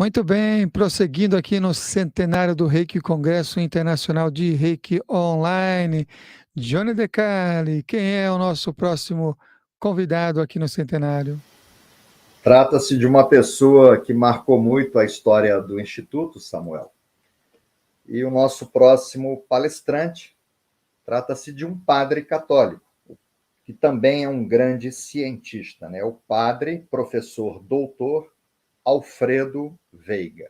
Muito bem, prosseguindo aqui no centenário do Reiki, Congresso Internacional de Reiki Online. Johnny Decali, quem é o nosso próximo convidado aqui no centenário? Trata-se de uma pessoa que marcou muito a história do Instituto, Samuel. E o nosso próximo palestrante trata-se de um padre católico, que também é um grande cientista, né? O padre, professor, doutor Alfredo Veiga.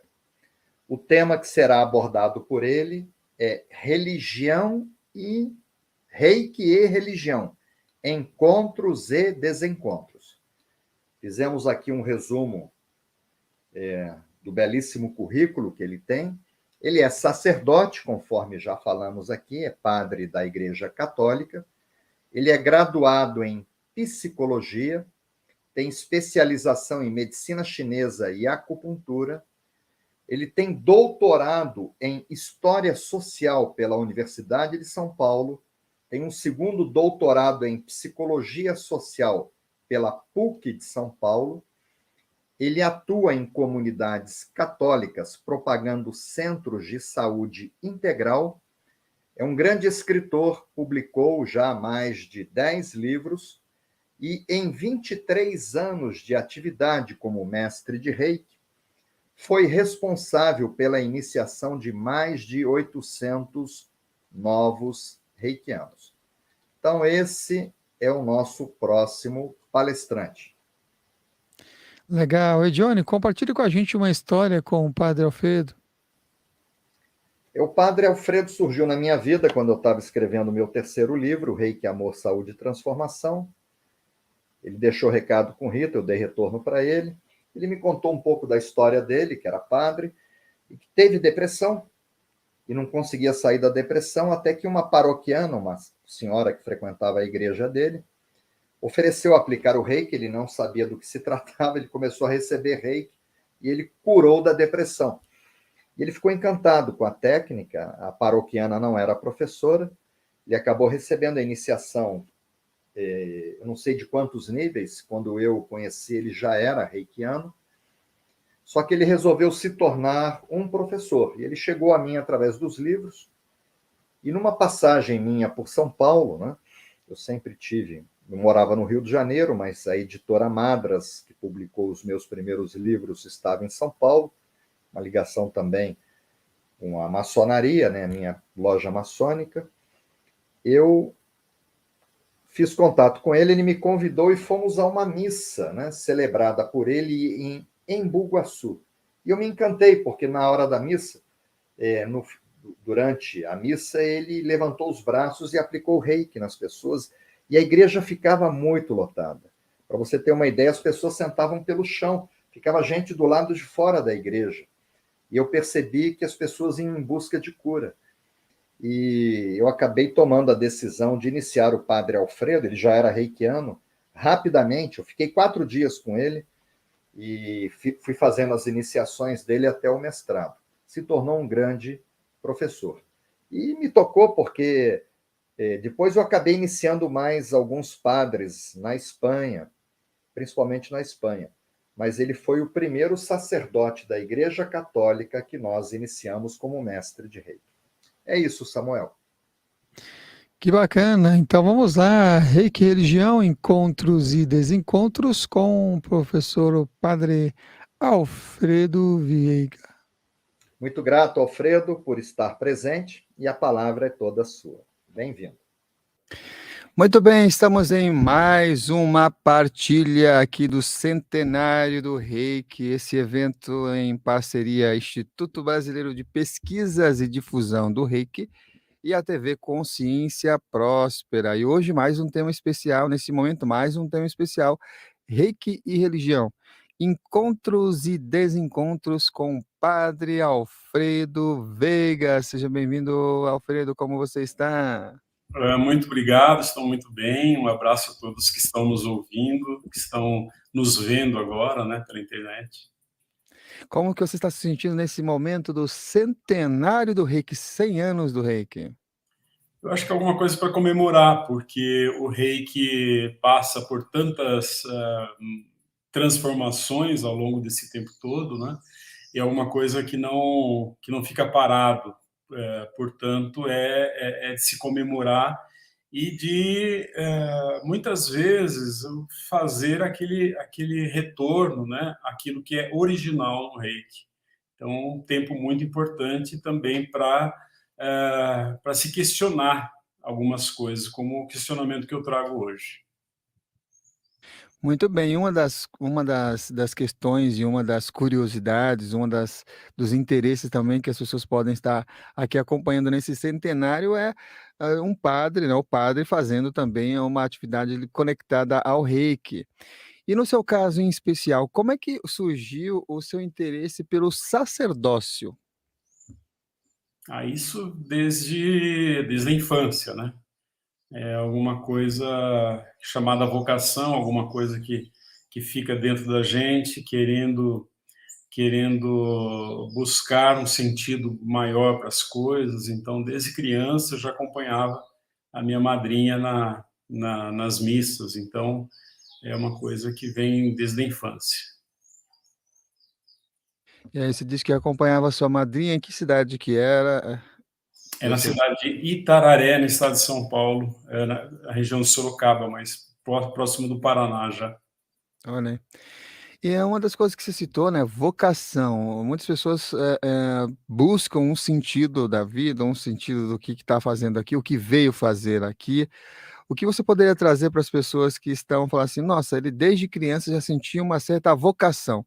O tema que será abordado por ele é religião e Reiki e religião, encontros e desencontros. Fizemos aqui um resumo do belíssimo currículo que ele tem. Ele é sacerdote, conforme já falamos aqui, é padre da Igreja Católica. Ele é graduado em psicologia, tem especialização em medicina chinesa e acupuntura. Ele tem doutorado em História Social pela Universidade de São Paulo, tem um segundo doutorado em Psicologia Social pela PUC de São Paulo. Ele atua em comunidades católicas, propagando centros de saúde integral. É um grande escritor, publicou já mais de 10 livros e, em 23 anos de atividade como mestre de Reiki, foi responsável pela iniciação de mais de 800 novos reikianos. Então, esse é o nosso próximo palestrante. Legal. E Johnny, compartilhe com a gente uma história com o Padre Alfredo. O Padre Alfredo surgiu na minha vida quando eu estava escrevendo o meu terceiro livro, Reiki, Amor, Saúde e Transformação. Ele deixou recado com Rita, eu dei retorno para ele. Ele me contou um pouco da história dele, que era padre, e que teve depressão e não conseguia sair da depressão, até que uma paroquiana, uma senhora que frequentava a igreja dele, ofereceu aplicar o reiki. Ele não sabia do que se tratava, ele começou a receber reiki e ele curou da depressão. E ele ficou encantado com a técnica. A paroquiana não era professora, ele acabou recebendo a iniciação, eu não sei de quantos níveis. Quando eu o conheci, ele já era reikiano, só que ele resolveu se tornar um professor. E ele chegou a mim através dos livros, e numa passagem minha por São Paulo, né, eu morava no Rio de Janeiro, mas a editora Madras, que publicou os meus primeiros livros, estava em São Paulo, uma ligação também com a maçonaria, né, a minha loja maçônica. Eu fiz contato com ele, ele me convidou e fomos a uma missa, né, celebrada por ele em Embu-Guaçu. E eu me encantei, porque na hora da missa, durante a missa, ele levantou os braços e aplicou reiki nas pessoas, e a igreja ficava muito lotada. Para você ter uma ideia, as pessoas sentavam pelo chão, ficava gente do lado de fora da igreja. E eu percebi que as pessoas iam em busca de cura. E eu acabei tomando a decisão de iniciar o Padre Alfredo. Ele já era reikiano, rapidamente. Eu fiquei 4 dias com ele e fui fazendo as iniciações dele até o mestrado. Se tornou um grande professor. E me tocou porque depois eu acabei iniciando mais alguns padres na Espanha, principalmente na Espanha. Mas ele foi o primeiro sacerdote da Igreja Católica que nós iniciamos como mestre de reiki. É isso, Samuel. Que bacana. Então vamos lá. Reiki, religião, encontros e desencontros com o professor o Padre Alfredo Veiga. Muito grato, Alfredo, por estar presente, e a palavra é toda sua. Bem-vindo. Muito bem, estamos em mais uma partilha aqui do Centenário do Reiki, esse evento em parceria Instituto Brasileiro de Pesquisas e Difusão do Reiki e a TV Consciência Próspera. E hoje mais um tema especial, nesse momento mais um tema especial, Reiki e religião. Encontros e desencontros com o Padre Alfredo Veiga. Seja bem-vindo, Alfredo, como você está? Muito obrigado, estou muito bem. Um abraço a todos que estão nos ouvindo, que estão nos vendo agora, né, pela internet. Como que você está se sentindo nesse momento do centenário do Reiki, 100 anos do Reiki? Eu acho que é alguma coisa para comemorar, porque o Reiki passa por tantas transformações ao longo desse tempo todo, né? é alguma coisa que não fica parado. Portanto, de se comemorar e de, muitas vezes, fazer aquele retorno, né, aquilo que é original no Reiki. Então, um tempo muito importante também para se questionar algumas coisas, como o questionamento que eu trago hoje. Muito bem, uma das questões e uma das curiosidades, dos interesses também que as pessoas podem estar aqui acompanhando nesse centenário é, um padre, né, o padre fazendo também uma atividade ali conectada ao Reiki. E no seu caso em especial, como é que surgiu o seu interesse pelo sacerdócio? Isso desde a infância, né? É alguma coisa chamada vocação, alguma coisa que fica dentro da gente, querendo buscar um sentido maior para as coisas. Então, desde criança, eu já acompanhava a minha madrinha nas missas. Então, é uma coisa que vem desde a infância. E aí você disse que acompanhava sua madrinha, em que cidade que era? É na Você cidade de Itararé, no estado de São Paulo, na região de Sorocaba, mas próximo do Paraná já. olha aí. E é uma das coisas que você citou, né, vocação. Muitas pessoas, buscam um sentido da vida, um sentido do que está fazendo aqui, o que veio fazer aqui. O que você poderia trazer para as pessoas que estão falando assim: "Nossa, ele desde criança já sentia uma certa vocação,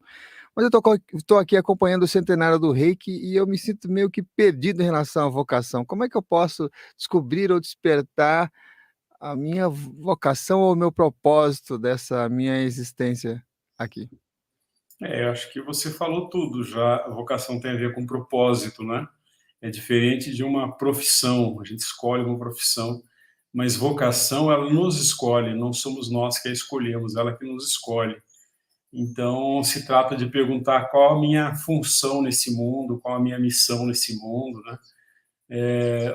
mas eu estou aqui acompanhando o centenário do Reiki e eu me sinto meio que perdido em relação à vocação. Como é que eu posso descobrir ou despertar a minha vocação ou o meu propósito dessa minha existência aqui?" Eu acho que você falou tudo já. A vocação tem a ver com propósito, né? É diferente de uma profissão. A gente escolhe uma profissão, mas vocação, ela nos escolhe, não somos nós que a escolhemos, ela que nos escolhe. Então, se trata de perguntar qual a minha função nesse mundo, qual a minha missão nesse mundo, né?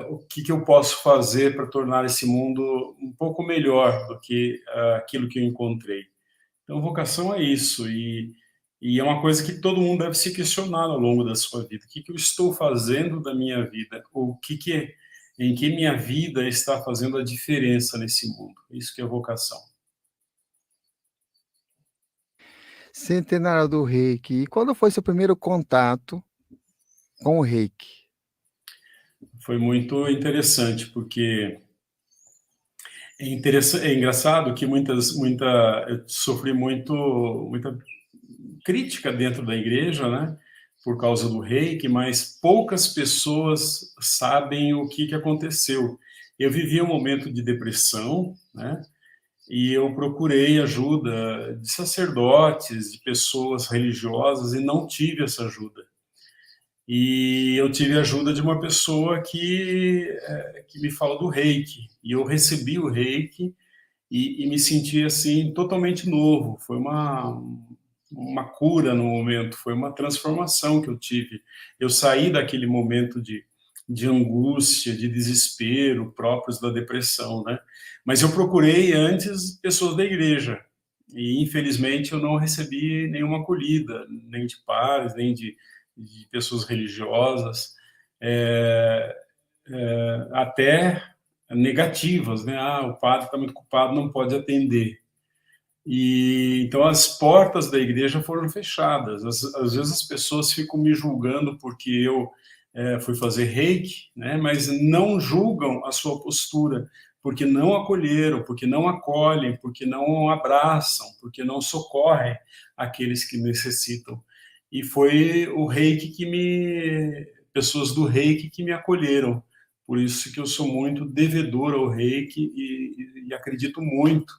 O que eu posso fazer para tornar esse mundo um pouco melhor do que aquilo que eu encontrei. Então, vocação é isso, e é uma coisa que todo mundo deve se questionar ao longo da sua vida. O que eu estou fazendo da minha vida? Em que minha vida está fazendo a diferença nesse mundo? Isso que é vocação. Centenário do Reiki. E quando foi seu primeiro contato com o Reiki? Foi muito interessante, porque é engraçado que eu sofri muita crítica dentro da igreja, né? Por causa do Reiki, mas poucas pessoas sabem o que aconteceu. Eu vivi um momento de depressão, né? E eu procurei ajuda de sacerdotes, de pessoas religiosas, e não tive essa ajuda. E eu tive a ajuda de uma pessoa que me fala do Reiki. E eu recebi o Reiki e me senti assim totalmente novo. Foi uma cura no momento, foi uma transformação que eu tive. Eu saí daquele momento de angústia, de desespero próprios da depressão, né? Mas eu procurei antes pessoas da igreja e infelizmente eu não recebi nenhuma acolhida, nem de pares, nem de pessoas religiosas, é, até negativas, né? O padre está muito ocupado, não pode atender. E então as portas da igreja foram fechadas. Às vezes as pessoas ficam me julgando porque eu fui fazer reiki, né? Mas não julgam a sua postura, porque não acolheram, porque não acolhem, porque não abraçam, porque não socorrem aqueles que necessitam. E foi o reiki pessoas do reiki que me acolheram. Por isso que eu sou muito devedor ao reiki e acredito muito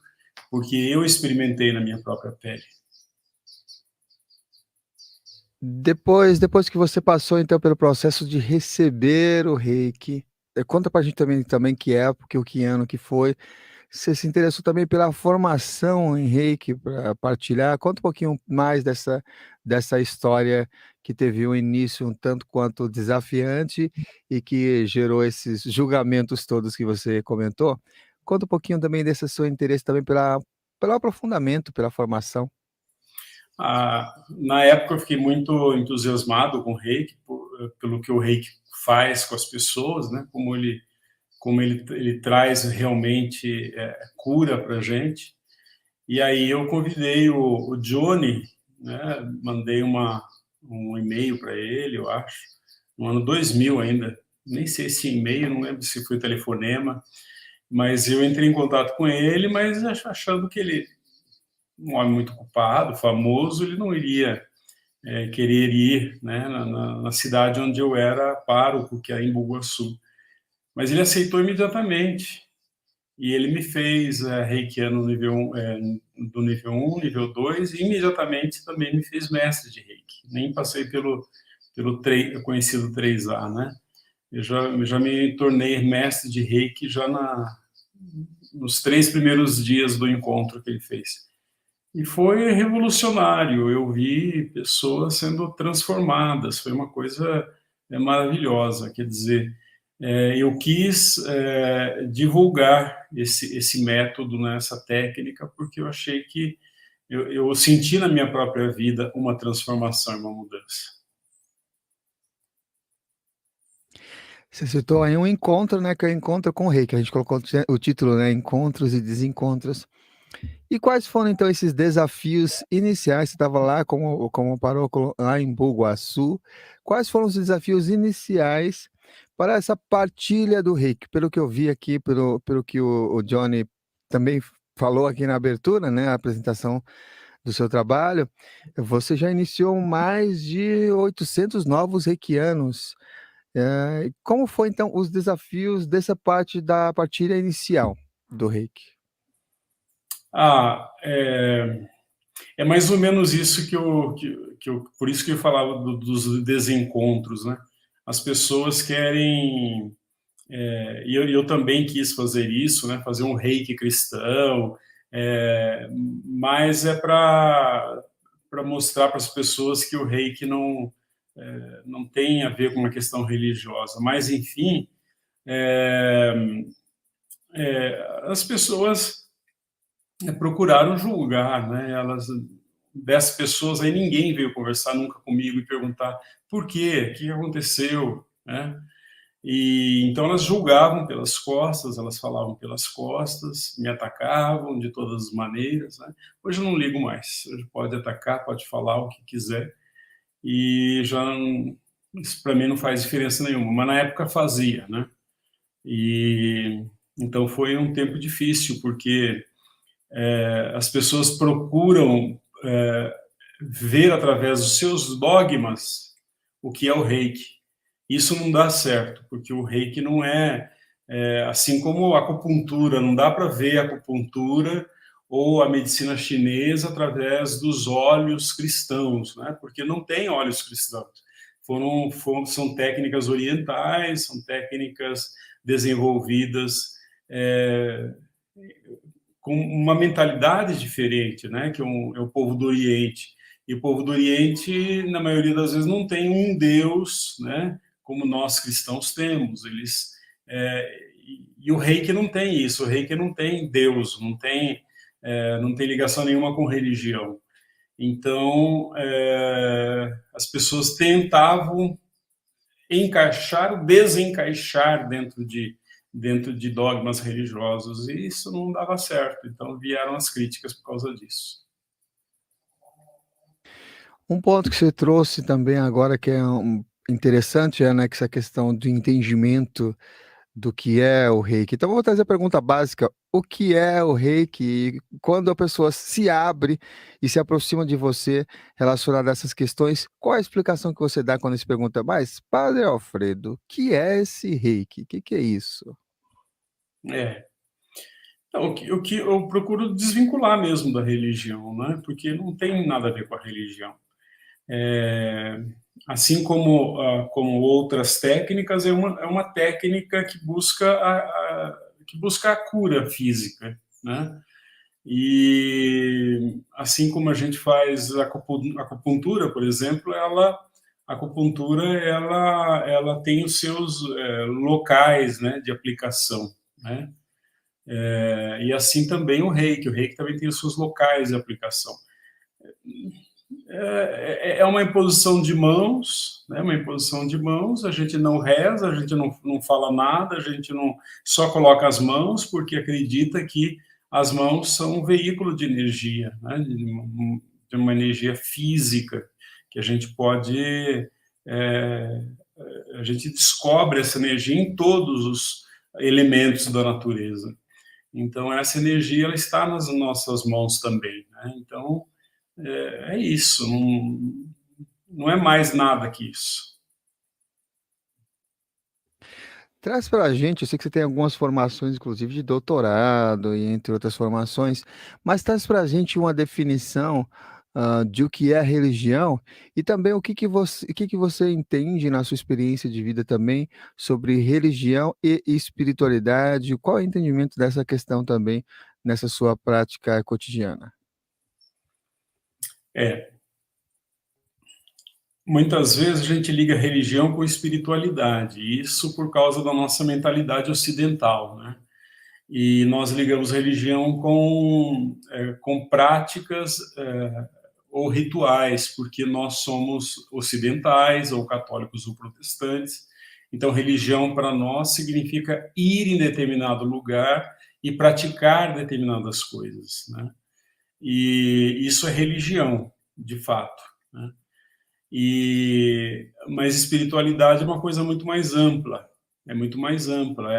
porque eu experimentei na minha própria pele. Depois que você passou, então, pelo processo de receber o Reiki, conta pra gente também que época, o que ano que foi. Você se interessou também pela formação em Reiki para partilhar? Conta um pouquinho mais dessa história que teve um início um tanto quanto desafiante e que gerou esses julgamentos todos que você comentou. Conta um pouquinho também desse seu interesse também pelo aprofundamento, pela formação. Na época eu fiquei muito entusiasmado com o reiki, pelo que o reiki faz com as pessoas, né? Como ele traz realmente cura para a gente. E aí eu convidei o Johnny, né? Mandei um e-mail para ele, eu acho, no ano 2000 ainda. Nem sei se e-mail, não lembro se foi telefonema, mas eu entrei em contato com ele, mas achando que ele, um homem muito ocupado, famoso, ele não iria querer ir, né, na cidade onde eu era pároco, que é em Bugaçu. Mas ele aceitou imediatamente. E ele me fez reikiano do nível 1, nível 2, e imediatamente também me fez mestre de reiki. Nem passei pelo conhecido 3A, né? Eu já me tornei mestre de reiki já nos 3 primeiros dias do encontro que ele fez. E foi revolucionário, eu vi pessoas sendo transformadas, foi uma coisa maravilhosa, quer dizer, eu quis divulgar esse método, né, essa técnica, porque eu achei que eu senti na minha própria vida uma transformação, uma mudança. Você citou aí um encontro, né, que é o encontro com o rei, que a gente colocou o título, né, Encontros e Desencontros. E quais foram, então, esses desafios iniciais? Você estava lá como paróquio lá em Bugaçu. Quais foram os desafios iniciais para essa partilha do reiki? Pelo que eu vi aqui, pelo que o Johnny também falou aqui na abertura, né, a apresentação do seu trabalho, você já iniciou mais de 800 novos reikianos. Como foi, então, os desafios dessa parte da partilha inicial do reiki? É mais ou menos isso por isso que eu falava dos desencontros, né? As pessoas querem, e eu também quis fazer isso, né? Fazer um reiki cristão, mas para mostrar para as pessoas que o reiki não tem a ver com uma questão religiosa. Mas, enfim, as pessoas procuraram julgar, né? 10 pessoas, aí ninguém veio conversar nunca comigo e perguntar por quê, o que aconteceu, né? E então elas julgavam pelas costas, elas falavam pelas costas, me atacavam de todas as maneiras, né? Hoje eu não ligo mais, hoje pode atacar, pode falar o que quiser, e já isso para mim não faz diferença nenhuma, mas na época fazia, né? E então foi um tempo difícil, porque as pessoas procuram ver através dos seus dogmas o que é o reiki. Isso não dá certo, porque o reiki não assim como a acupuntura, não dá para ver a acupuntura ou a medicina chinesa através dos olhos cristãos, né? Porque não tem olhos cristãos. São técnicas orientais, são técnicas desenvolvidas com uma mentalidade diferente, né? Que é o povo do Oriente. E o povo do Oriente, na maioria das vezes, não tem um Deus, né? Como nós cristãos temos. E o reiki não tem isso. O reiki não tem Deus, não tem ligação nenhuma com religião. Então, as pessoas tentavam encaixar, desencaixar dentro de dogmas religiosos, e isso não dava certo. Então vieram as críticas por causa disso. Um ponto que você trouxe também agora que é interessante, né, que essa questão do entendimento do que é o reiki. Então, vou trazer a pergunta básica: o que é o reiki? E quando a pessoa se abre e se aproxima de você relacionada a essas questões, qual a explicação que você dá quando se pergunta, mas, Padre Alfredo, o que é esse reiki? O que é isso? Então, o que eu procuro desvincular mesmo da religião, né? Porque não tem nada a ver com a religião. Assim como outras técnicas, é uma técnica que busca a cura física, né? E assim como a gente faz a acupuntura, por exemplo, a acupuntura ela tem os seus locais, né, de aplicação, né? E assim também o reiki também tem os seus locais de aplicação. É uma imposição de mãos, né? Uma imposição de mãos. A gente não reza, a gente não fala nada, a gente não só coloca as mãos porque acredita que as mãos são um veículo de energia, né? De uma energia física que a gente pode a gente descobre essa energia em todos os elementos da natureza. Então essa energia ela está nas nossas mãos também, né? Então é isso, não é mais nada que isso. Traz para a gente, eu sei que você tem algumas formações, inclusive de doutorado e entre outras formações, mas traz para a gente uma definição de o que é religião e também o que que você entende na sua experiência de vida também sobre religião e espiritualidade, qual é o entendimento dessa questão também nessa sua prática cotidiana? É, muitas vezes a gente liga religião com espiritualidade, isso por causa da nossa mentalidade ocidental, né? E nós ligamos religião com práticas ou rituais, porque nós somos ocidentais, ou católicos ou protestantes. Então, religião para nós significa ir em determinado lugar e praticar determinadas coisas, né? E isso é religião, de fato, né? Mas espiritualidade é uma coisa muito mais ampla, é muito mais ampla.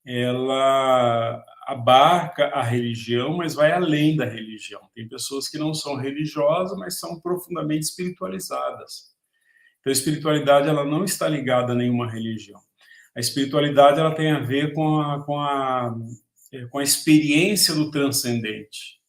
Ela abarca a religião, mas vai além da religião. Tem pessoas que não são religiosas, mas são profundamente espiritualizadas. Então, a espiritualidade ela não está ligada a nenhuma religião. A espiritualidade ela tem a ver com a experiência do transcendente.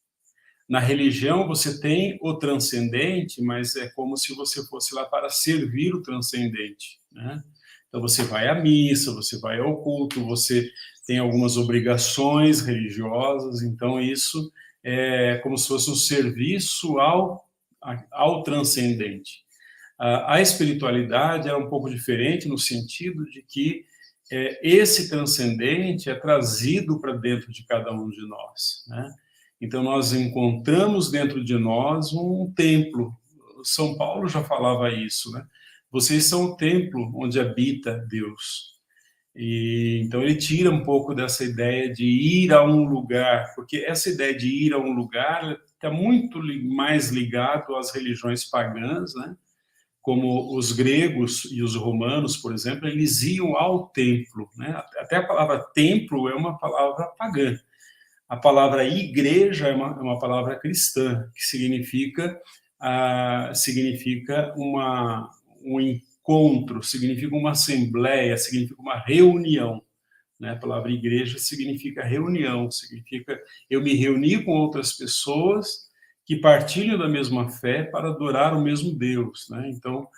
Na religião você tem o transcendente, mas é como se você fosse lá para servir o transcendente, né? Então você vai à missa, você vai ao culto, você tem algumas obrigações religiosas, então isso é como se fosse um serviço ao transcendente. A espiritualidade é um pouco diferente no sentido de que esse transcendente é trazido para dentro de cada um de nós, né? Então nós encontramos dentro de nós um templo. São Paulo já falava isso, né? Vocês são o templo onde habita Deus. E então ele tira um pouco dessa ideia de ir a um lugar, porque essa ideia de ir a um lugar está muito mais ligado às religiões pagãs, né? Como os gregos e os romanos, por exemplo, eles iam ao templo, né? Até a palavra templo é uma palavra pagã. A palavra igreja é uma palavra cristã, que significa um encontro, significa uma assembleia, significa uma reunião, né? A palavra igreja significa reunião, significa eu me reunir com outras pessoas que partilham da mesma fé para adorar o mesmo Deus, né? Então,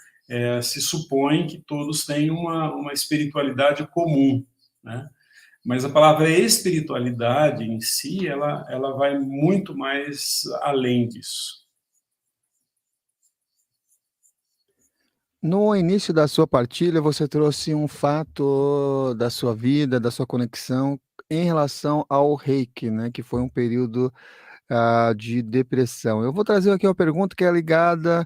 se supõe que todos têm uma espiritualidade comum, né? Mas a palavra espiritualidade em si, ela vai muito mais além disso. No início da sua partilha, você trouxe um fato da sua vida, da sua conexão em relação ao Reiki, né, que foi um período, de depressão. Eu vou trazer aqui uma pergunta que é ligada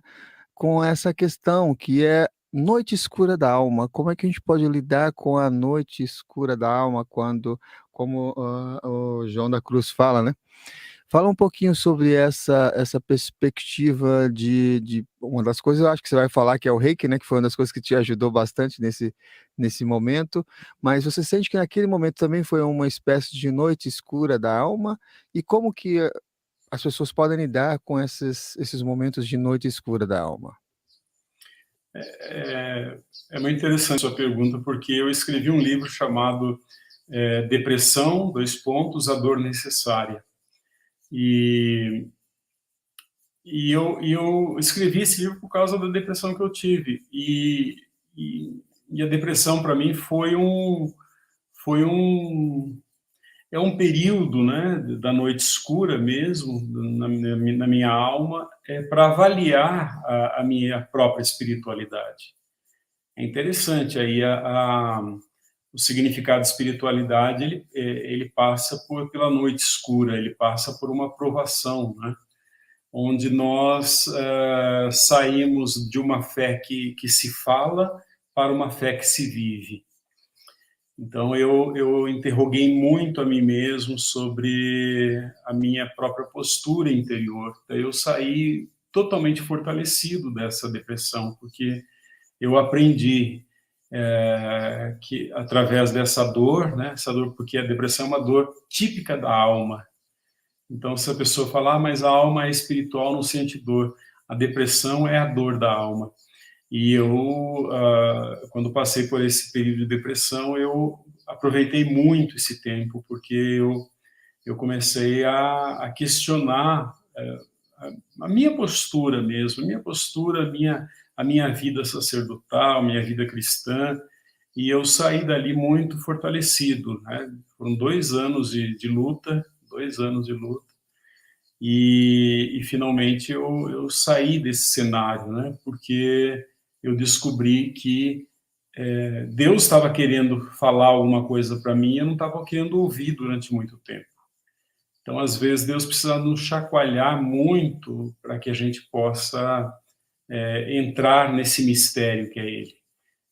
com essa questão, que é noite escura da alma. Como é que a gente pode lidar com a noite escura da alma quando, como, o João da Cruz fala, né? Fala um pouquinho sobre essa perspectiva de uma das coisas, eu acho que você vai falar que é o Reiki, né, que foi uma das coisas que te ajudou bastante nesse momento, mas você sente que naquele momento também foi uma espécie de noite escura da alma? E como que as pessoas podem lidar com esses momentos de noite escura da alma? É muito interessante a sua pergunta, porque eu escrevi um livro chamado Depressão, a dor necessária. E eu escrevi esse livro por causa da depressão que eu tive. E a depressão, para mim, foi é um período, né, da noite escura mesmo, na minha alma, para avaliar a minha própria espiritualidade. É interessante aí o significado de espiritualidade, ele passa pela noite escura, ele passa por uma provação, né? onde nós saímos de uma fé que se fala para uma fé que se vive. Então, eu interroguei muito a mim mesmo sobre a minha própria postura interior. Daí eu saí totalmente fortalecido dessa depressão, porque eu aprendi que através dessa dor, né, essa dor, porque a depressão é uma dor típica da alma. Então, se a pessoa falar, mas a alma é espiritual, não sente dor. A depressão é a dor da alma. E eu, quando passei por esse período de depressão, eu aproveitei muito esse tempo, porque eu comecei a questionar a minha postura mesmo, a minha vida sacerdotal, minha vida cristã, e eu saí dali muito fortalecido, né? Foram 2 anos de luta, 2 anos de luta, e finalmente eu saí desse cenário, né? Porque eu descobri que Deus estava querendo falar alguma coisa para mim e eu não estava querendo ouvir durante muito tempo. Então, às vezes, Deus precisa nos chacoalhar muito para que a gente possa entrar nesse mistério que é Ele.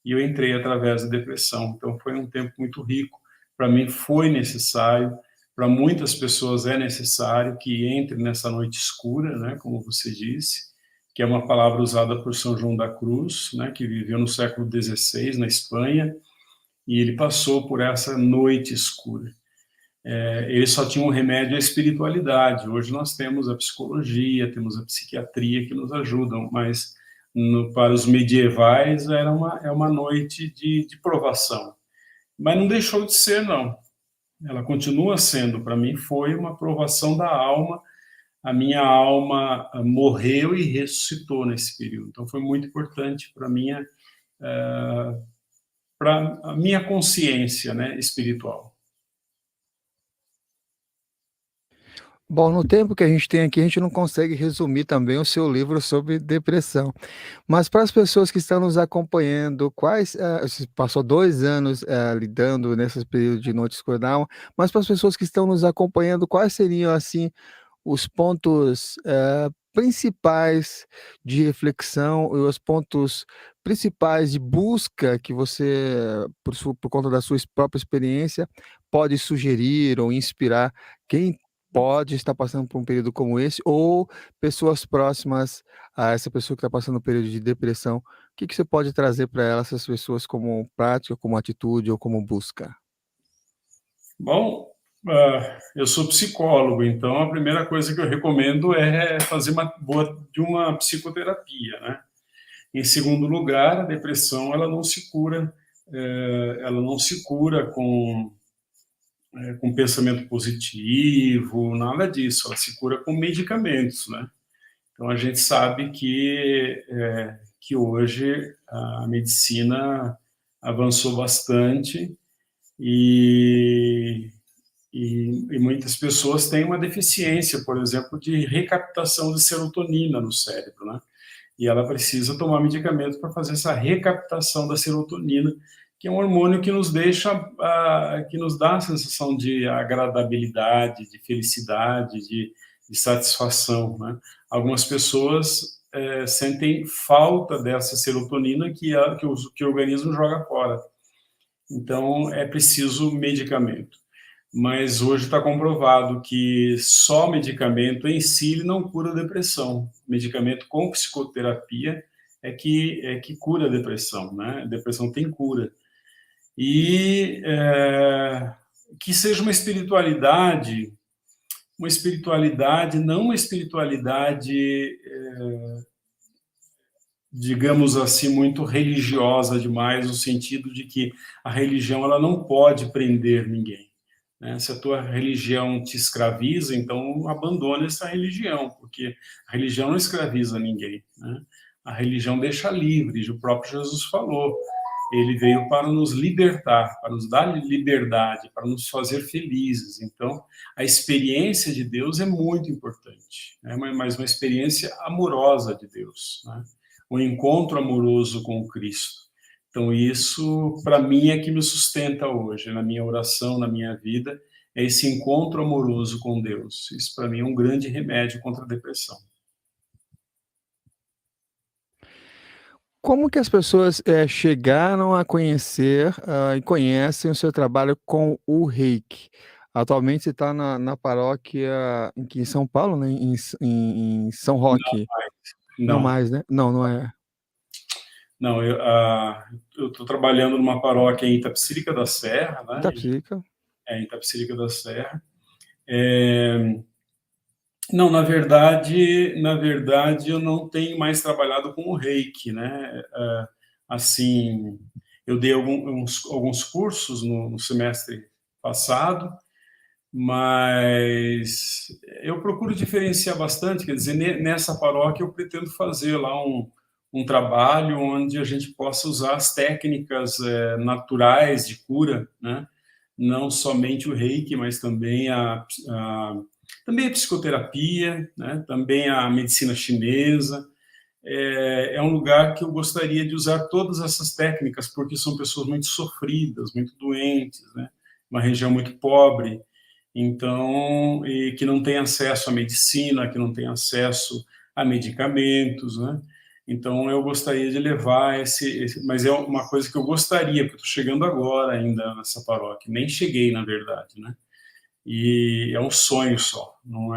E eu entrei através da depressão. Então, foi um tempo muito rico. Para mim, foi necessário. Para muitas pessoas é necessário que entre nessa noite escura, né, como você disse, que é uma palavra usada por São João da Cruz, né, que viveu no século XVI, na Espanha, e ele passou por essa noite escura. Ele só tinha um remédio à espiritualidade. Hoje nós temos a psicologia, temos a psiquiatria que nos ajudam, mas para os medievais é uma noite de provação. Mas não deixou de ser, não. Ela continua sendo, para mim, foi uma provação da alma. A minha alma morreu e ressuscitou nesse período. Então foi muito importante para a minha consciência, né, espiritual. Bom, no tempo que a gente tem aqui, a gente não consegue resumir também o seu livro sobre depressão. Mas para as pessoas que estão nos acompanhando, você passou 2 anos, lidando nesses períodos de noite escura da alma, mas para as pessoas que estão nos acompanhando, quais seriam, assim, os pontos, principais de reflexão e os pontos principais de busca que você, por conta da sua própria experiência, pode sugerir ou inspirar quem pode estar passando por um período como esse, ou pessoas próximas a essa pessoa que está passando um período de depressão? O que que você pode trazer para elas, essas pessoas, como prática, como atitude ou como busca? Bom, eu sou psicólogo, então a primeira coisa que eu recomendo é fazer uma psicoterapia, né? Em segundo lugar, a depressão ela não se cura, com pensamento positivo, nada disso. Ela se cura com medicamentos, né? Então a gente sabe que hoje a medicina avançou bastante e muitas pessoas têm uma deficiência, por exemplo, de recaptação de serotonina no cérebro, né? E ela precisa tomar medicamento para fazer essa recaptação da serotonina, que é um hormônio que nos que nos dá a sensação de agradabilidade, de felicidade, de satisfação, né? Algumas pessoas sentem falta dessa serotonina que o organismo joga fora. Então, é preciso medicamento. Mas hoje está comprovado que só medicamento em si ele não cura a depressão. Medicamento com psicoterapia é que cura a depressão, né? A depressão tem cura. E que seja uma espiritualidade, não uma espiritualidade, digamos assim, muito religiosa demais, no sentido de que a religião ela não pode prender ninguém, né? Se a tua religião te escraviza, então abandone essa religião, porque a religião não escraviza ninguém, né? A religião deixa livre, o próprio Jesus falou. Ele veio para nos libertar, para nos dar liberdade, para nos fazer felizes. Então, a experiência de Deus é muito importante, né? Mas uma experiência amorosa de Deus, né? Um encontro amoroso com o Cristo. Então, isso, para mim, é que me sustenta hoje, na minha oração, na minha vida, é esse encontro amoroso com Deus. Isso, para mim, é um grande remédio contra a depressão. Como que as pessoas chegaram a conhecer e conhecem o seu trabalho com o Reiki? Atualmente você está na paróquia aqui em São Paulo, né? Em São Roque. Não Não, mais, né? Não, não é. não, eu estou trabalhando numa paróquia em Itapecerica da Serra, né? Itapsirica. Em Itapecerica da Serra. É, não, na verdade, eu não tenho mais trabalhado com o Reiki, né? Assim, eu dei alguns cursos no semestre passado, mas eu procuro diferenciar bastante, quer dizer, nessa paróquia eu pretendo fazer lá um trabalho onde a gente possa usar as técnicas naturais de cura, né? Não somente o reiki, mas também também a psicoterapia, né? Também a medicina chinesa. É um lugar que eu gostaria de usar todas essas técnicas, porque são pessoas muito sofridas, muito doentes, né? Uma região muito pobre, então, e que não tem acesso à medicina, que não tem acesso a medicamentos, né? Então, eu gostaria de levar mas é uma coisa que eu gostaria, porque eu estou chegando agora ainda nessa paróquia, nem cheguei, na verdade, né? E é um sonho só, não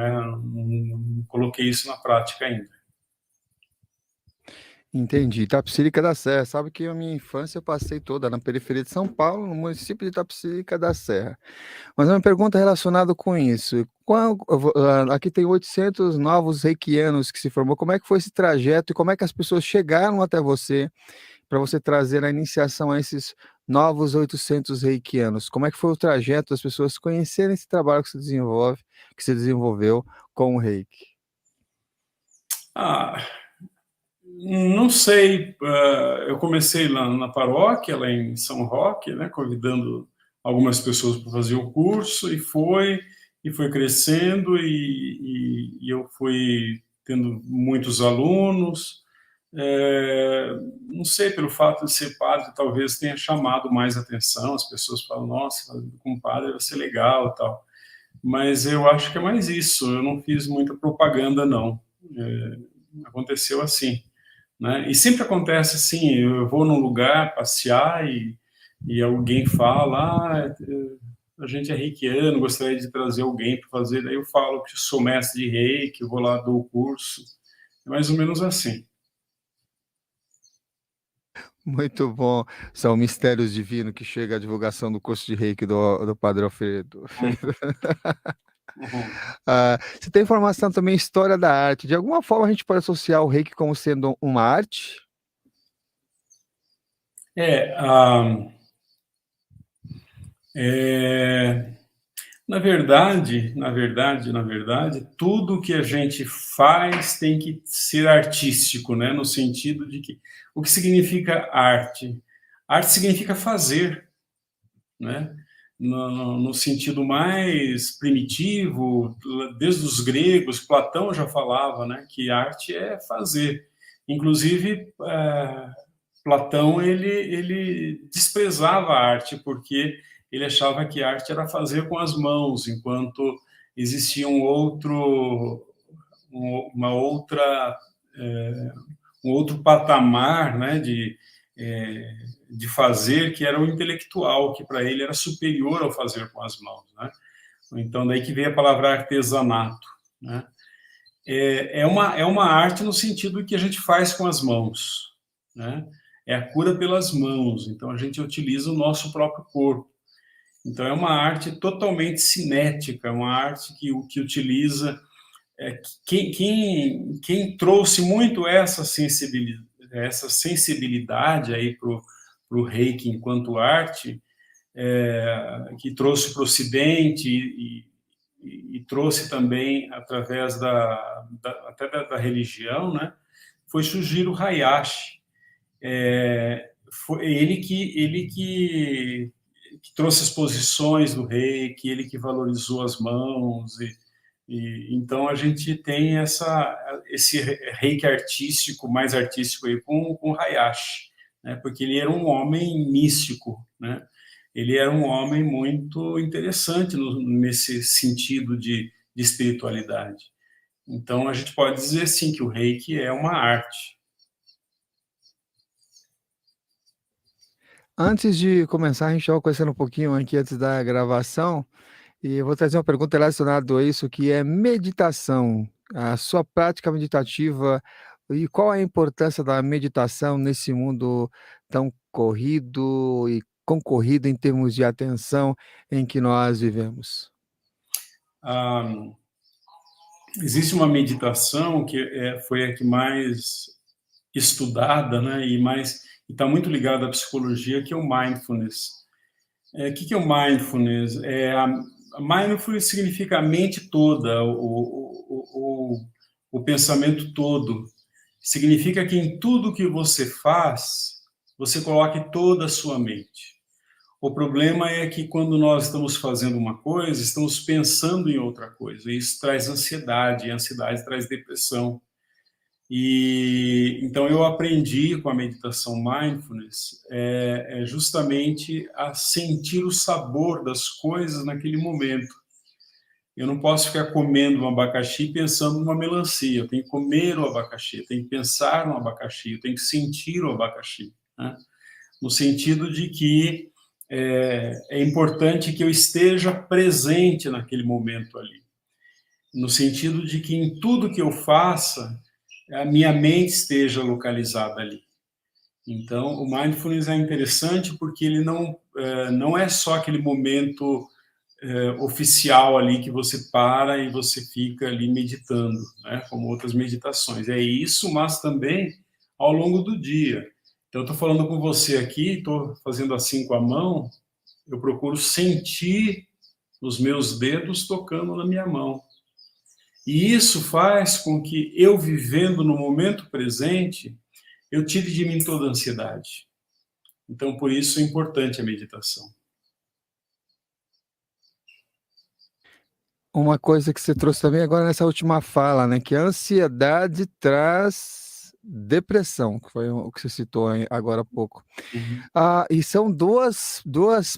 coloquei isso na prática ainda. Entendi. Itapecerica da Serra. Sabe que a minha infância eu passei toda na periferia de São Paulo, no município de Itapecerica da Serra. Mas uma pergunta relacionada com isso. Aqui tem 800 novos reikianos que se formou. Como é que foi esse trajeto e como é que as pessoas chegaram até você para você trazer a iniciação a esses novos 800 reikianos? Como é que foi o trajeto das pessoas conhecerem esse trabalho que se desenvolveu com o reiki? Ah, não sei, eu comecei lá na paróquia, lá em São Roque, né, convidando algumas pessoas para fazer o curso, e foi crescendo, e eu fui tendo muitos alunos. Não sei, pelo fato de ser padre, talvez tenha chamado mais atenção, as pessoas falam, nossa, com padre vai ser legal e tal. Mas eu acho que é mais isso, eu não fiz muita propaganda, não. Aconteceu assim, né? E sempre acontece assim, eu vou num lugar passear e alguém fala, a gente é reikiano, gostaria de trazer alguém para fazer, daí eu falo que sou mestre de reiki, eu vou lá, dou o curso, é mais ou menos assim. Muito bom. São mistérios divinos que chega a divulgação do curso de reiki do Padre Alfredo. Uhum. Você tem informação também história da arte. De alguma forma a gente pode associar o reiki como sendo uma arte? É, ah, é, na verdade, tudo que a gente faz tem que ser artístico, né? No sentido de que o que significa arte? Arte significa fazer, né? No sentido mais primitivo, desde os gregos, Platão já falava, né, que arte é fazer. Inclusive, Platão ele desprezava a arte porque ele achava que arte era fazer com as mãos, enquanto existia uma outra um outro patamar, né, de fazer, que era o intelectual, que para ele era superior ao fazer com as mãos, né? Então daí que veio a palavra artesanato, né? É uma arte no sentido que a gente faz com as mãos, né? É a cura pelas mãos, então a gente utiliza o nosso próprio corpo. Então é uma arte totalmente cinética, uma arte que utiliza quem trouxe muito essa sensibilidade aí para o Reiki enquanto arte, que trouxe para o Ocidente e trouxe também através até da religião, né? Foi Shuhiro Hayashi. Foi ele que trouxe as posições do reiki, ele que valorizou as mãos, então a gente tem esse reiki artístico, mais artístico aí com Hayashi, né? Porque ele era um homem místico, né? Ele era um homem muito interessante nesse sentido de espiritualidade. Então a gente pode dizer sim que o reiki é uma arte. Antes de começar, a gente estava conversando um pouquinho aqui antes da gravação, e eu vou trazer uma pergunta relacionada a isso, que é meditação. A sua prática meditativa e qual a importância da meditação nesse mundo tão corrido e concorrido em termos de atenção em que nós vivemos? Ah, existe uma meditação que foi a que mais estudada, né, e está muito ligada à psicologia, que é o mindfulness. O que é o mindfulness? A mindfulness significa a mente toda, o pensamento todo. Significa que em tudo que você faz, você coloque toda a sua mente. O problema é que quando nós estamos fazendo uma coisa, estamos pensando em outra coisa. Isso traz ansiedade, e a ansiedade traz depressão. E então eu aprendi com a meditação mindfulness justamente a sentir o sabor das coisas naquele momento. Eu não posso ficar comendo um abacaxi pensando numa melancia. Eu tenho que comer o abacaxi, eu tenho que pensar no abacaxi, eu tenho que sentir o abacaxi, né? No sentido de que é importante que eu esteja presente naquele momento ali. No sentido de que em tudo que eu faça, a minha mente esteja localizada ali. Então, o mindfulness é interessante porque ele não é só aquele momento oficial ali que você para e você fica ali meditando, né, como outras meditações. É isso, mas também ao longo do dia. Então, eu estou falando com você aqui, estou fazendo assim com a mão, eu procuro sentir os meus dedos tocando na minha mão. E isso faz com que eu, vivendo no momento presente, eu tire de mim toda a ansiedade. Então, por isso é importante a meditação. Uma coisa que você trouxe também agora nessa última fala, né, que a ansiedade traz depressão, que foi o que você citou agora há pouco. Uhum. E são duas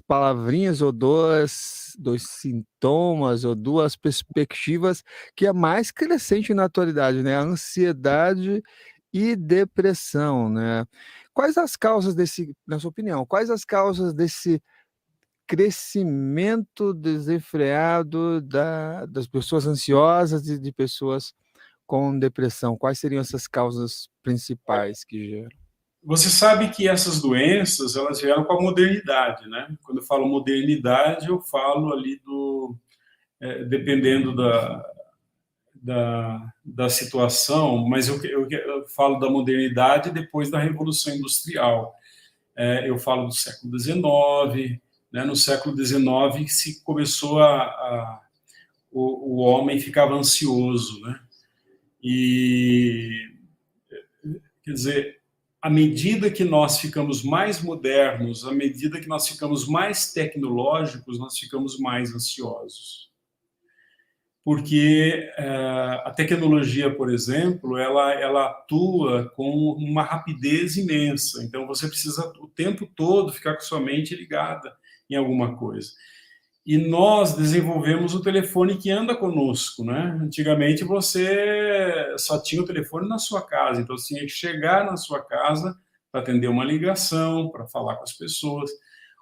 palavrinhas ou dois sintomas ou duas perspectivas que é mais crescente na atualidade, né? A ansiedade e depressão, né? Quais as causas desse, na sua opinião, quais as causas desse crescimento desenfreado das pessoas ansiosas e de pessoas com depressão? Quais seriam essas causas principais que geram? Você sabe que essas doenças, elas vieram com a modernidade, né? Quando eu falo modernidade, eu falo ali dependendo da situação, mas eu falo da modernidade depois da Revolução Industrial. Eu falo do século XIX, né? No século XIX se começou o homem ficava ansioso, né? E, quer dizer, à medida que nós ficamos mais modernos, à medida que nós ficamos mais tecnológicos, nós ficamos mais ansiosos. Porque a tecnologia, por exemplo, ela atua com uma rapidez imensa. Então, você precisa o tempo todo ficar com sua mente ligada em alguma coisa. E nós desenvolvemos o telefone que anda conosco, né? Antigamente você só tinha o telefone na sua casa, então você tinha que chegar na sua casa para atender uma ligação, para falar com as pessoas.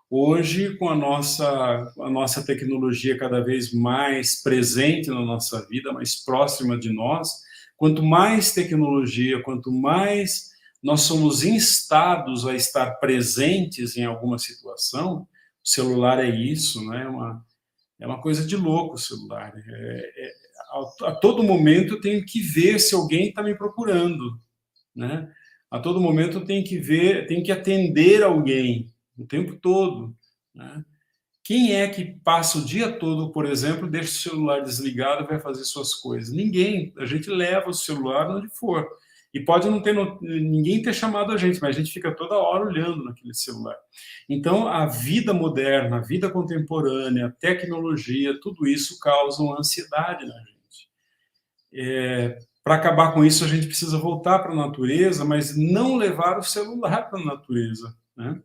Hoje, com a nossa tecnologia cada vez mais presente na nossa vida, mais próxima de nós, quanto mais tecnologia, quanto mais nós somos instados a estar presentes em alguma situação, o celular é isso, né? É uma coisa de louco o celular. A todo momento eu tenho que ver se alguém está me procurando, né? A todo momento eu tenho que ver, tenho que atender alguém o tempo todo, né? Quem é que passa o dia todo, por exemplo, deixa o celular desligado e vai fazer suas coisas? Ninguém. A gente leva o celular onde for. E pode não ter ninguém ter chamado a gente, mas a gente fica toda hora olhando naquele celular. Então, a vida moderna, a vida contemporânea, a tecnologia, tudo isso causa uma ansiedade na gente. Para acabar com isso, a gente precisa voltar para a natureza, mas não levar o celular para a natureza, né?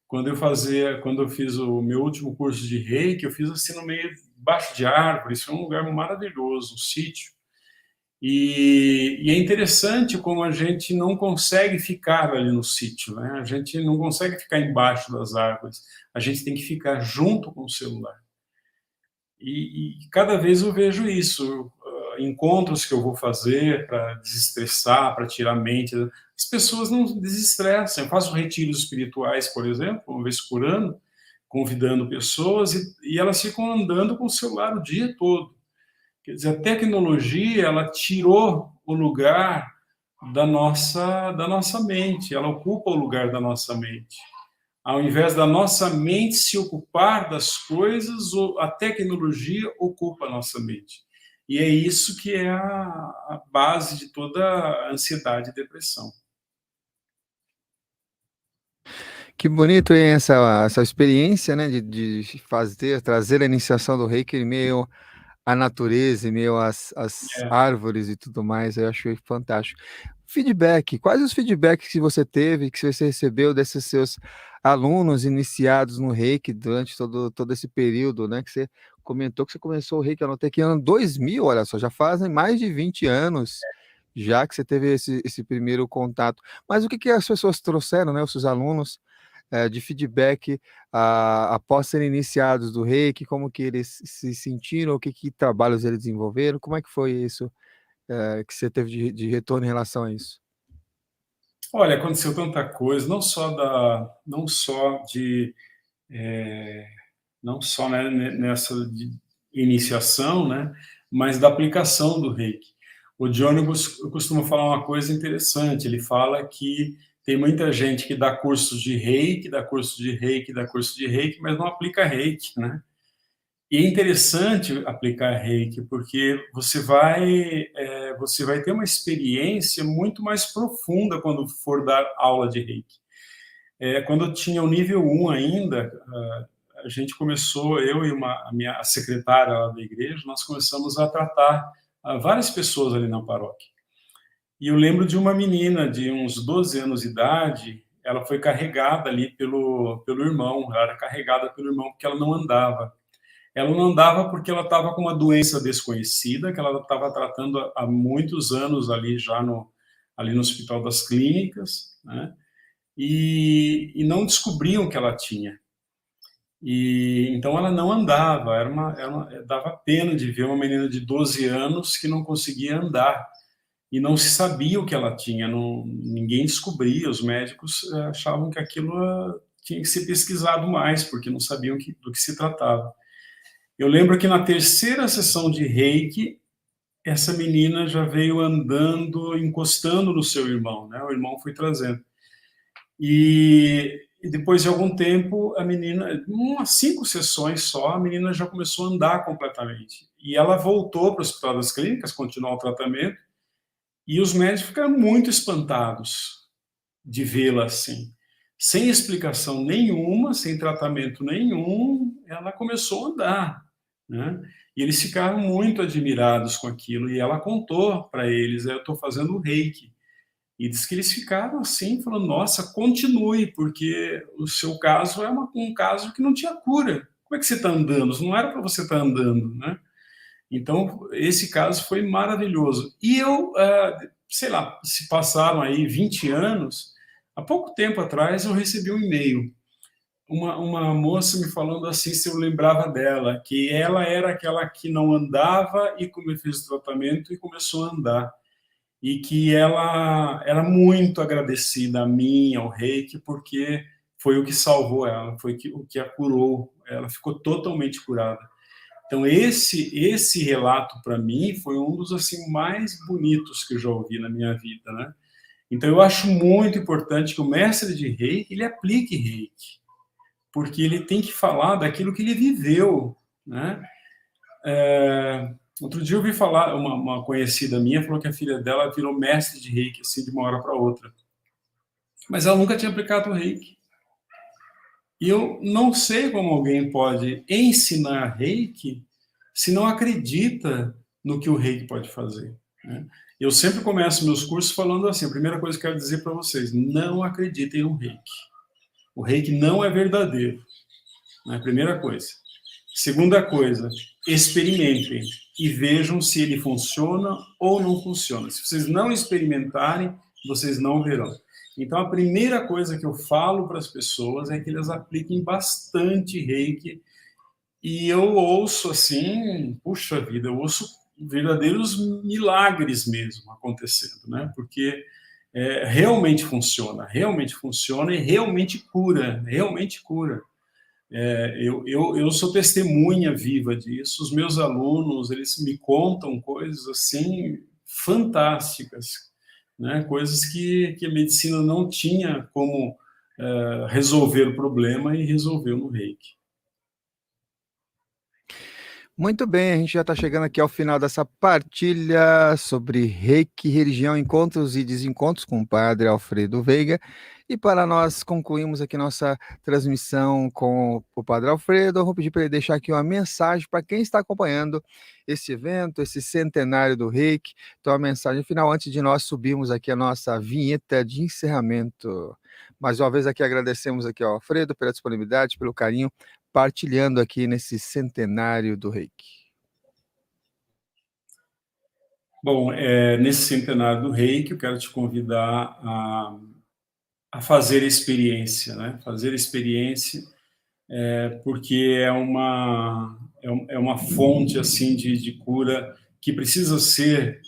Quando eu fiz o meu último curso de Reiki, eu fiz assim no meio, debaixo de árvores, foi um lugar maravilhoso, um sítio. E é interessante como a gente não consegue ficar ali no sítio, né? A gente não consegue ficar embaixo das árvores, a gente tem que ficar junto com o celular. E cada vez eu vejo isso, encontros que eu vou fazer para desestressar, para tirar a mente. As pessoas não desestressam. Eu faço retiros espirituais, por exemplo, uma vez por ano, convidando pessoas, e elas ficam andando com o celular o dia todo. Quer dizer, a tecnologia, ela tirou o lugar da nossa mente, ela ocupa o lugar da nossa mente. Ao invés da nossa mente se ocupar das coisas, a tecnologia ocupa a nossa mente. E é isso que é a base de toda a ansiedade e depressão. Que bonito, hein, essa experiência, né, de fazer, trazer a iniciação do reiki em meio à natureza, em meio às É. árvores e tudo mais, eu acho fantástico. Feedback, quais os feedbacks que você teve, que você recebeu desses seus alunos iniciados no reiki durante todo esse período, né, que você comentou que você começou o reiki, eu anotei aqui ano 2000, olha só, já fazem mais de 20 anos, já que você teve esse primeiro contato. Mas o que as pessoas trouxeram, né, os seus alunos, de feedback após serem iniciados do reiki, como que eles se sentiram, que trabalhos eles desenvolveram, como é que foi isso, que você teve de retorno em relação a isso? Olha, aconteceu tanta coisa, não só né, nessa iniciação, né, mas da aplicação do reiki. O Johnny costuma falar uma coisa interessante, ele fala que tem muita gente que dá cursos de reiki, dá curso de reiki, dá curso de reiki, mas não aplica reiki, né? E é interessante aplicar reiki, porque você vai ter uma experiência muito mais profunda quando for dar aula de reiki. Quando eu tinha o nível 1 ainda, a gente começou, eu e a minha secretária lá da igreja, nós começamos a tratar várias pessoas ali na paróquia. E eu lembro de uma menina de uns 12 anos de idade, ela foi carregada ali pelo irmão, ela era carregada pelo irmão porque ela não andava. Ela não andava porque ela estava com uma doença desconhecida, que ela estava tratando há muitos anos ali já ali no Hospital das Clínicas, né? E não descobriam que ela tinha. E então ela não andava, dava pena de ver uma menina de 12 anos que não conseguia andar e não se sabia o que ela tinha, ninguém descobria, os médicos achavam que aquilo tinha que ser pesquisado mais, porque não sabiam do que se tratava. Eu lembro que na terceira sessão de reiki, essa menina já veio andando, encostando no seu irmão, né? O irmão foi trazendo. E depois de algum tempo, a menina, umas 5 sessões só, a menina já começou a andar completamente. E ela voltou para o Hospital das Clínicas, continuar o tratamento, e os médicos ficaram muito espantados de vê-la assim. Sem explicação nenhuma, sem tratamento nenhum, ela começou a andar, né? E eles ficaram muito admirados com aquilo, e ela contou para eles, eu estou fazendo reiki. E diz que eles ficaram assim, falando, nossa, continue, porque o seu caso é um caso que não tinha cura. Como é que você está andando? Não era para você estar andando, né? Então, esse caso foi maravilhoso. E eu, sei lá, se passaram aí 20 anos, há pouco tempo atrás eu recebi um e-mail. Uma moça me falando assim, se eu lembrava dela, que ela era aquela que não andava e como fez o tratamento e começou a andar. E que ela era muito agradecida a mim, ao reiki, porque foi o que salvou ela, foi o que a curou. Ela ficou totalmente curada. Então, esse relato, para mim, foi um dos assim, mais bonitos que eu já ouvi na minha vida, né? Então, eu acho muito importante que o mestre de reiki, ele aplique reiki, porque ele tem que falar daquilo que ele viveu, né? Outro dia eu ouvi falar, uma conhecida minha falou que a filha dela virou mestre de reiki, assim, de uma hora para outra. Mas ela nunca tinha aplicado o reiki. E eu não sei como alguém pode ensinar reiki se não acredita no que o reiki pode fazer, né? Eu sempre começo meus cursos falando assim, a primeira coisa que eu quero dizer para vocês, não acreditem no reiki. O reiki não é verdadeiro, né? Primeira coisa. Segunda coisa, experimentem. e vejam se ele funciona ou não funciona. Se vocês não experimentarem, vocês não verão. Então, a primeira coisa que eu falo para as pessoas é que elas apliquem bastante reiki. E eu ouço assim, puxa vida, eu ouço verdadeiros milagres mesmo acontecendo, né? Porque realmente funciona e realmente cura, realmente cura. Eu sou testemunha viva disso. Os meus alunos, eles me contam coisas assim fantásticas, né? Coisas que a medicina não tinha como resolver o problema e resolveu no Reiki. Muito bem, a gente já está chegando aqui ao final dessa partilha sobre Reiki, religião, encontros e desencontros com o Padre Alfredo Veiga. E para nós concluirmos aqui nossa transmissão com o Padre Alfredo, eu vou pedir para ele deixar aqui uma mensagem para quem está acompanhando esse evento, esse centenário do Reiki. Então, a mensagem final, antes de nós subirmos aqui a nossa vinheta de encerramento. Mais uma vez aqui agradecemos aqui ao Alfredo pela disponibilidade, pelo carinho, partilhando aqui nesse centenário do Reiki. Bom, nesse centenário do Reiki, eu quero te convidar a fazer a experiência, né? Fazer a experiência, porque é uma fonte assim de cura que precisa ser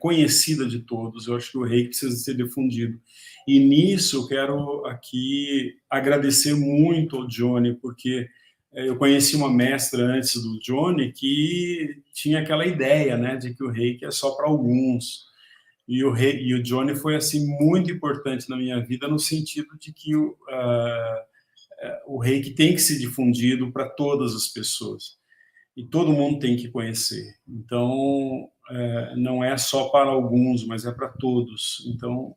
conhecida de todos. Eu acho que o Reiki precisa ser difundido. E nisso eu quero aqui agradecer muito ao Johnny, porque eu conheci uma mestra antes do Johnny que tinha aquela ideia, né, de que o Reiki é só para alguns. E o Johnny foi assim muito importante na minha vida no sentido de que o Reiki tem que ser difundido para todas as pessoas e todo mundo tem que conhecer. Então não é só para alguns, mas é para todos. Então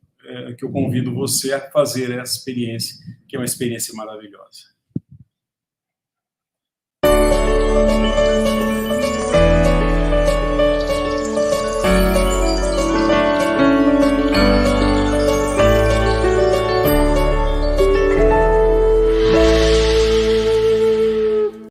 que eu convido você a fazer essa experiência, que é uma experiência maravilhosa.